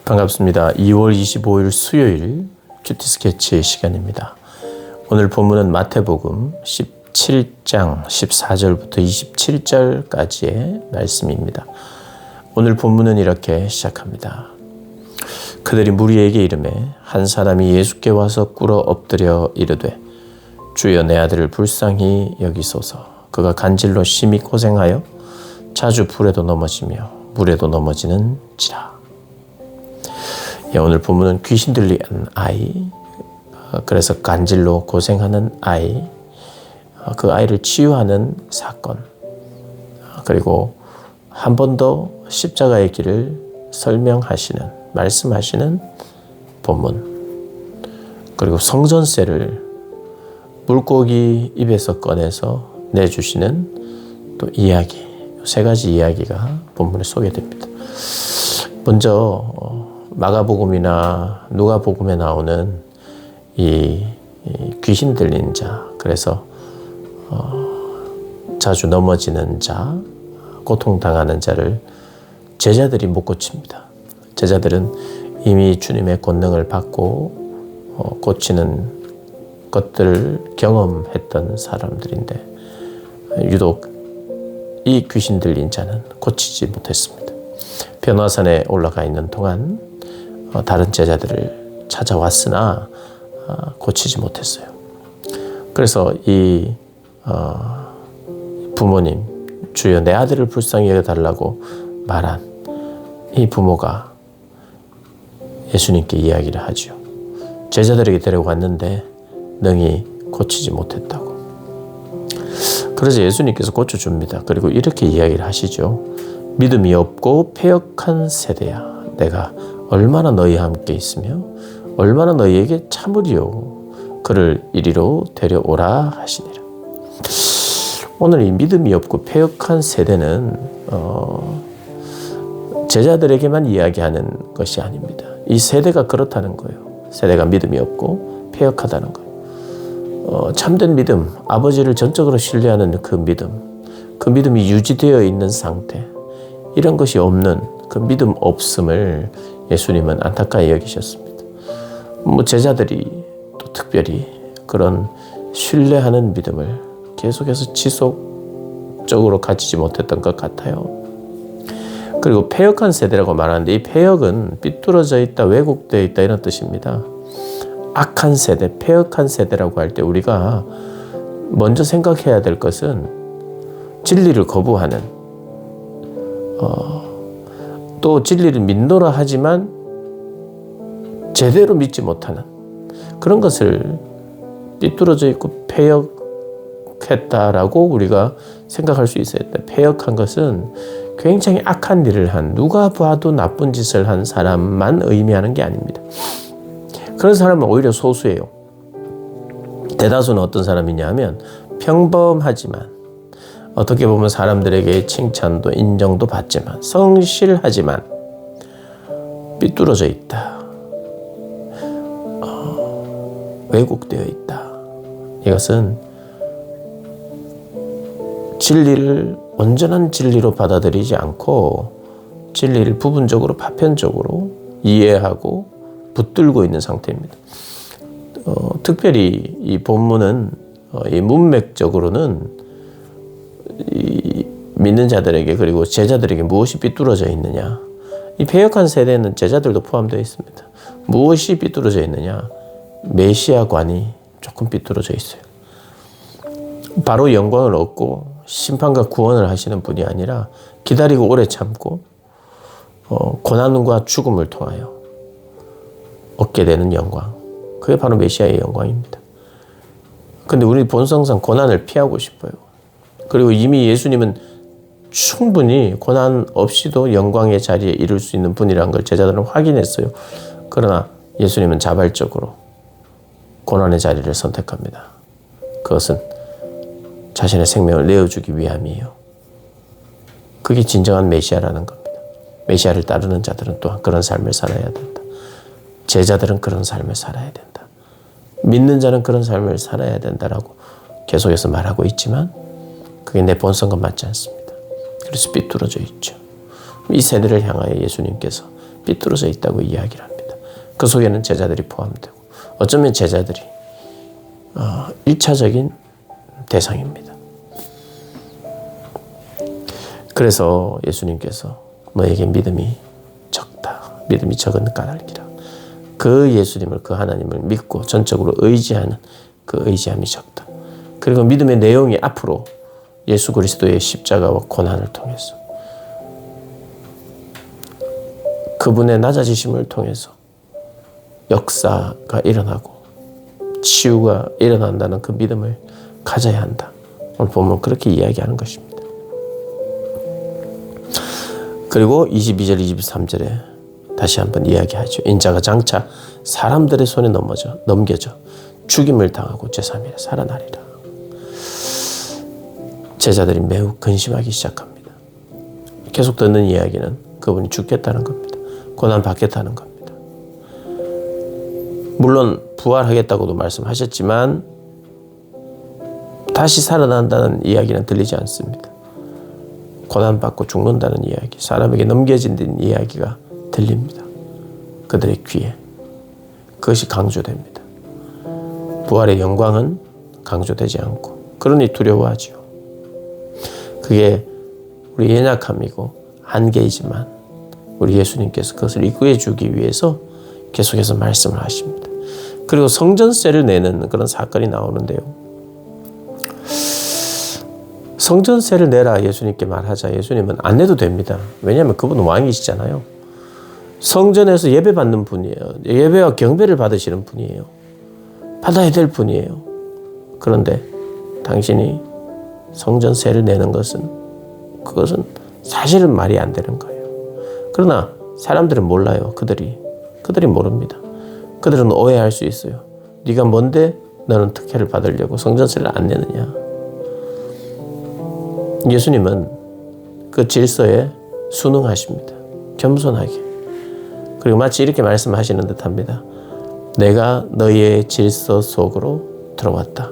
반갑습니다. 2월 25일 수요일 큐티 스케치 시간입니다. 오늘 본문은 마태복음 17장 14절부터 27절까지의 말씀입니다. 오늘 본문은 이렇게 시작합니다. 그들이 무리에게 이르매 한 사람이 예수께 와서 꿇어 엎드려 이르되 주여 내 아들을 불쌍히 여기소서. 그가 간질로 심히 고생하여 자주 불에도 넘어지며 물에도 넘어지는지라. 오늘 본문은 귀신 들린 아이, 그래서 간질로 고생하는 아이, 그 아이를 치유하는 사건, 그리고 한 번 더 십자가의 길을 설명하시는, 말씀하시는 본문, 그리고 성전세를 물고기 입에서 꺼내서 내주시는 또 이야기, 세 가지 이야기가 본문에 소개됩니다. 먼저 마가복음이나 누가복음에 나오는 이 귀신 들린 자, 그래서 자주 넘어지는 자, 고통당하는 자를 제자들이 못 고칩니다. 제자들은 이미 주님의 권능을 받고 고치는 것들을 경험했던 사람들인데 유독 이 귀신 들린 자는 고치지 못했습니다. 변화산에 올라가 있는 동안 다른 제자들을 찾아왔으나 고치지 못했어요. 그래서 이 부모님, 주여 내 아들을 불쌍히 여겨달라고 말한 이 부모가 예수님께 이야기를 하죠. 제자들에게 데려갔는데 능히 고치지 못했다고. 그래서 예수님께서 고쳐줍니다. 그리고 이렇게 이야기를 하시죠. 믿음이 없고 패역한 세대야. 내가 얼마나 너희와 함께 있으며 얼마나 너희에게 참으리요. 그를 이리로 데려오라 하시니라. 오늘 이 믿음이 없고 패역한 세대는 제자들에게만 이야기하는 것이 아닙니다. 이 세대가 그렇다는 거예요. 세대가 믿음이 없고 패역하다는 거예요. 참된 믿음, 아버지를 전적으로 신뢰하는 그 믿음이 유지되어 있는 상태, 이런 것이 없는 그 믿음 없음을 예수님은 안타까이 여기셨습니다. 제자들이 또 특별히 그런 신뢰하는 믿음을 계속해서 지속적으로 가지지 못했던 것 같아요. 그리고 패역한 세대라고 말하는데 이 패역은 삐뚤어져 있다, 왜곡되어 있다 이런 뜻입니다. 악한 세대, 패역한 세대라고 할 때 우리가 먼저 생각해야 될 것은 진리를 거부하는, 또 진리를 믿노라 하지만 제대로 믿지 못하는 그런 것을 삐뚤어져 있고 패역했다라고 우리가 생각할 수 있어야 돼. 패역한 것은 굉장히 악한 일을 한, 누가 봐도 나쁜 짓을 한 사람만 의미하는 게 아닙니다. 그런 사람은 오히려 소수예요. 대다수는 어떤 사람이냐 하면 평범하지만 어떻게 보면 사람들에게 칭찬도 인정도 받지만 성실하지만 삐뚤어져 있다. 왜곡되어 있다. 이것은 진리를 온전한 진리로 받아들이지 않고 진리를 부분적으로 파편적으로 이해하고 붙들고 있는 상태입니다. 특별히 이 본문은 이 문맥적으로는 이 믿는 자들에게 그리고 제자들에게 무엇이 삐뚤어져 있느냐, 이 패역한 세대는 제자들도 포함되어 있습니다. 무엇이 삐뚤어져 있느냐, 메시아관이 조금 삐뚤어져 있어요. 바로 영광을 얻고 심판과 구원을 하시는 분이 아니라 기다리고 오래 참고 고난과 죽음을 통하여 얻게 되는 영광, 그게 바로 메시아의 영광입니다. 근데 우리 본성상 고난을 피하고 싶어요. 그리고 이미 예수님은 충분히 고난 없이도 영광의 자리에 이룰 수 있는 분이라는 걸 제자들은 확인했어요. 그러나 예수님은 자발적으로 고난의 자리를 선택합니다. 그것은 자신의 생명을 내어주기 위함이에요. 그게 진정한 메시아라는 겁니다. 메시아를 따르는 자들은 또한 그런 삶을 살아야 된다. 제자들은 그런 삶을 살아야 된다. 믿는 자는 그런 삶을 살아야 된다라고 계속해서 말하고 있지만 그게 내 본성과 맞지 않습니다. 그래서 삐뚤어져 있죠. 이 세대를 향하여 예수님께서 삐뚤어져 있다고 이야기를 합니다. 그 속에는 제자들이 포함되고 어쩌면 제자들이 1차적인 대상입니다. 그래서 예수님께서 너에게 믿음이 적다. 믿음이 적은 까닭이라. 그 예수님을, 그 하나님을 믿고 전적으로 의지하는 그 의지함이 적다. 그리고 믿음의 내용이 앞으로 예수 그리스도의 십자가와 고난을 통해서 그분의 낮아지심을 통해서 역사가 일어나고 치유가 일어난다는 그 믿음을 가져야 한다. 오늘 보면 그렇게 이야기하는 것입니다. 그리고 22절, 23절에 다시 한번 이야기하죠. 인자가 장차 사람들의 손에 넘겨져 죽임을 당하고 제3일에 살아나리라. 제자들이 매우 근심하기 시작합니다. 계속 듣는 이야기는 그분이 죽겠다는 겁니다. 고난 받겠다는 겁니다. 물론 부활하겠다고도 말씀하셨지만 다시 살아난다는 이야기는 들리지 않습니다. 고난받고 죽는다는 이야기, 사람에게 넘겨진다는 이야기가 들립니다. 그들의 귀에. 그것이 강조됩니다. 부활의 영광은 강조되지 않고 그러니 두려워하지요. 그게 우리 연약함이고 한계이지만 우리 예수님께서 그것을 이끌어 주기 위해서 계속해서 말씀을 하십니다. 그리고 성전세를 내는 그런 사건이 나오는데요. 성전세를 내라 예수님께 말하자 예수님은 안 내도 됩니다. 왜냐하면 그분은 왕이시잖아요. 성전에서 예배받는 분이에요. 예배와 경배를 받으시는 분이에요. 받아야 될 분이에요. 그런데 당신이 성전세를 내는 그것은 사실은 말이 안 되는 거예요. 그러나 사람들은 몰라요. 그들이 모릅니다. 그들은 오해할 수 있어요. 네가 뭔데 너는 특혜를 받으려고 성전세를 안 내느냐. 예수님은 그 질서에 순응하십니다. 겸손하게. 그리고 마치 이렇게 말씀하시는 듯합니다. 내가 너희의 질서 속으로 들어왔다.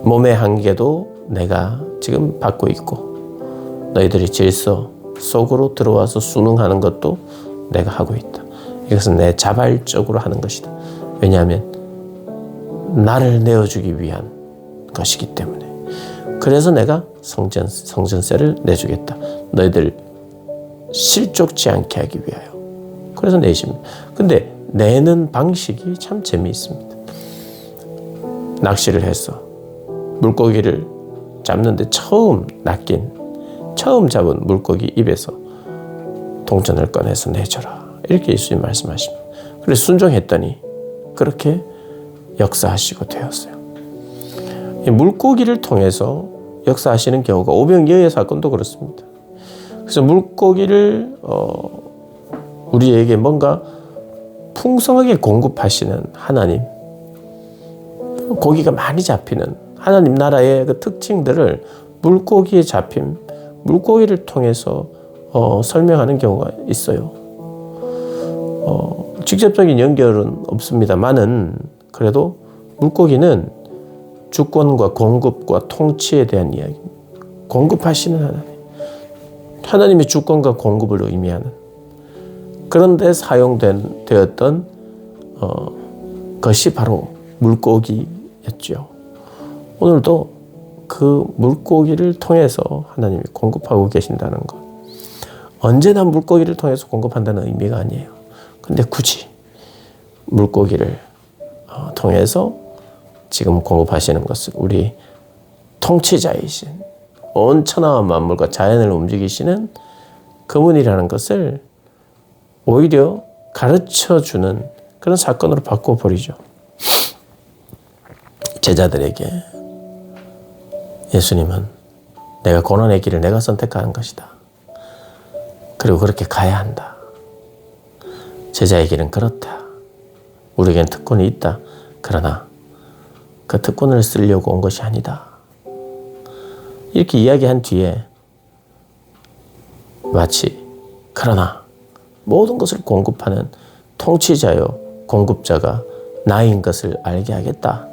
몸의 한계도 내가 지금 받고 있고 너희들이 질서 속으로 들어와서 순응하는 것도 내가 하고 있다. 이것은 내 자발적으로 하는 것이다. 왜냐하면 나를 내어주기 위한 것이기 때문에. 그래서 내가 성전세를 내주겠다. 너희들 실족지 않게 하기 위하여. 그래서 내십니다. 근데 내는 방식이 참 재미있습니다. 낚시를 해서 물고기를 잡는데 처음 잡은 물고기 입에서 동전을 꺼내서 내줘라. 이렇게 예수님 말씀하십니다. 그래서 순종했더니 그렇게 역사하시고 되었어요. 이 물고기를 통해서 역사하시는 경우가 오병이어의 사건도 그렇습니다. 그래서 물고기를 우리에게 뭔가 풍성하게 공급하시는 하나님, 고기가 많이 잡히는 하나님 나라의 그 특징들을 물고기에 잡힘, 물고기를 통해서 설명하는 경우가 있어요. 직접적인 연결은 없습니다만은 그래도 물고기는 주권과 공급과 통치에 대한 이야기입니다. 공급하시는 하나님의 주권과 공급을 의미하는 그런데 사용되었던 것이 바로 물고기였죠. 오늘도 그 물고기를 통해서 하나님이 공급하고 계신다는 것. 언제나 물고기를 통해서 공급한다는 의미가 아니에요. 근데 굳이 물고기를 통해서 지금 공급하시는 것은 우리 통치자이신 온 천하와 만물과 자연을 움직이시는 그분이라는 것을 오히려 가르쳐주는 그런 사건으로 바꿔버리죠. 제자들에게 예수님은 내가 고난의 길을 내가 선택하는 것이다. 그리고 그렇게 가야 한다. 제자의 길은 그렇다. 우리에겐 특권이 있다. 그러나 그 특권을 쓰려고 온 것이 아니다. 이렇게 이야기한 뒤에 마치 그러나 모든 것을 공급하는 통치자요 공급자가 나인 것을 알게 하겠다.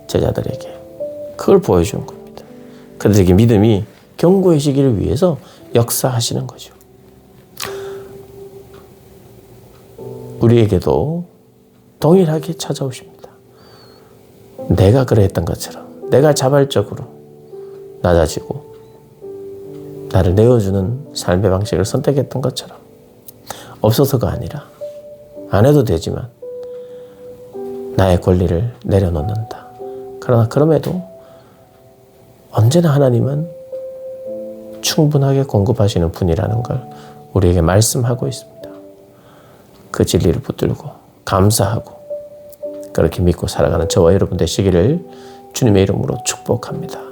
제자들에게 그걸 보여준 겁니다. 그들에게 믿음이 견고해지기를 위해서 역사하시는 거죠. 우리에게도 동일하게 찾아오십니다. 내가 그랬던 것처럼 내가 자발적으로 낮아지고 나를 내어주는 삶의 방식을 선택했던 것처럼 없어서가 아니라 안 해도 되지만 나의 권리를 내려놓는다. 그러나 그럼에도 언제나 하나님은 충분하게 공급하시는 분이라는 걸 우리에게 말씀하고 있습니다. 그 진리를 붙들고 감사하고 그렇게 믿고 살아가는 저와 여러분 되시기를 주님의 이름으로 축복합니다.